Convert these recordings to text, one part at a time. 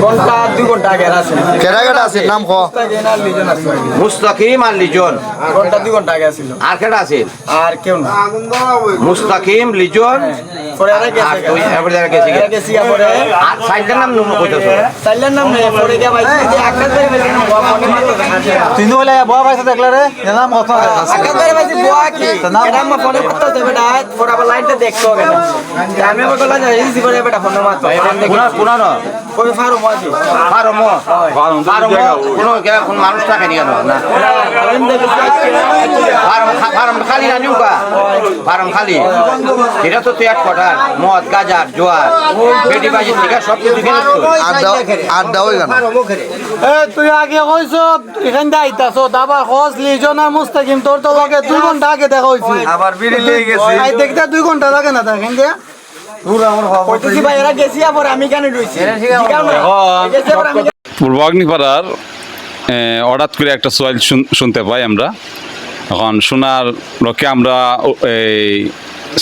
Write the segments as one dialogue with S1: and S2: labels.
S1: ঘন্টা 2 ঘন্টা আগে আছে
S2: কেডা কেডা আছে নাম ক
S3: মুস্তাকিম আর লিজন
S1: ঘন্টা 2 ঘন্টা আগে আছিল
S3: আর কেডা আছে
S1: আর কেউ না
S3: মুস্তাকিম লিজন
S1: পরে আর গেছে
S3: তুই এবারে যারা গেছি
S1: এরা গেছি পরে
S3: আর সাইডের নাম নুন কইতাছো
S1: সাইলেন নাম নেই পরে গিয়া ভাই যে আকাশ ধরে বলে না বাবা মনে মারতো
S2: তুই বলে বয়া পাইছে দেখলে রে নাম কত
S1: আকাশ ধরে ভাই বুয়া কি এটা আমার ফোনে করতে দেবে না পরে আবার লাইনটা দেখতে হবে না আমি আবার বললাম যে ইজি করে বেটা ফোনে মারতো
S3: কোনা না
S1: কই ফারো মাঝি
S3: ফারমো কোন মানুষ থাকে নি কেন না ফার্ম খালি না নিউকা ফার্ম খালি এটা তো তুই এক কটার মদ গাজার জোয়ার বেটি বাজি থেকে সব কিছু কিনিস
S2: আড্ডা হই কেন
S4: তুই আগে কইছ এখান দিয়ে আইতাছ আবার খোঁজ লিজন আর মুস্তাকিম তোর তো লাগে 2 ঘন্টা আগে দেখা হইছে
S2: আবার বিড়ি লেগে গেছে
S4: আই দেখতে 2 ঘন্টা লাগে না দেখেন দিয়া
S1: কইতেছি ভাই এরা গেছি আবার আমি কেন রইছি গেছে আবার আমি
S5: পূর্ব অগ্নিপাড়ার হঠাৎ করে একটা সোয়াল শুনতে পাই আমরা এখন শোনার লোকে আমরা এই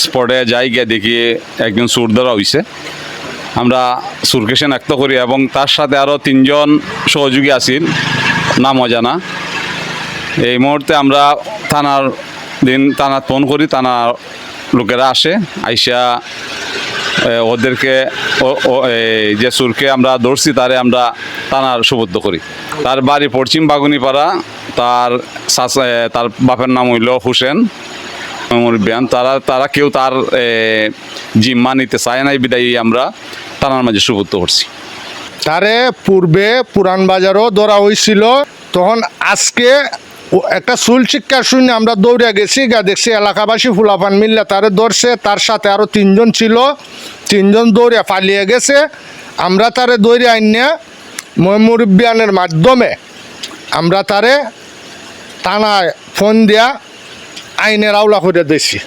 S5: স্পটে যাই গিয়ে দেখি একজন সুর ধরা হয়েছে আমরা সুরকে শনাক্ত করি এবং তার সাথে আরও 3 জন সহযোগী আছেন নাম অজানা এই মুহূর্তে আমরা থানার ফোন করি থানার লোকেরা আসে আইসা ওদেরকে যে সুরকে আমরা ধরছি তারে আমরা থানার সুবদ্ধ করি তার বাড়ি পশ্চিম বাগুনিপাড়া তার বাপের নাম হইল হোসেন মুরব্বিয়ান তারা কেউ তার জিম্মা নিতে চায় নাই বিদায়ী আমরা থানার মাঝে সুবদ্ধ করছি
S6: তারে পূর্বে পুরান বাজারও ধরা হয়েছিল তখন আজকে একটা চুল শিক্ষা শুনে আমরা দৌড়ে গেছি দেখছি এলাকাবাসী ফুলাফান মিল্লা তারে ধরছে তার সাথে আরও 3 জন ছিল 3 জন দৌড়ে পালিয়ে গেছে আমরা তারে দৌড়ে আইনিয়া মুরব্বিয়ানের মাধ্যমে আমরা তারে থানায় ফোন দিয়া আইনের আওলা করে দিয়েছি।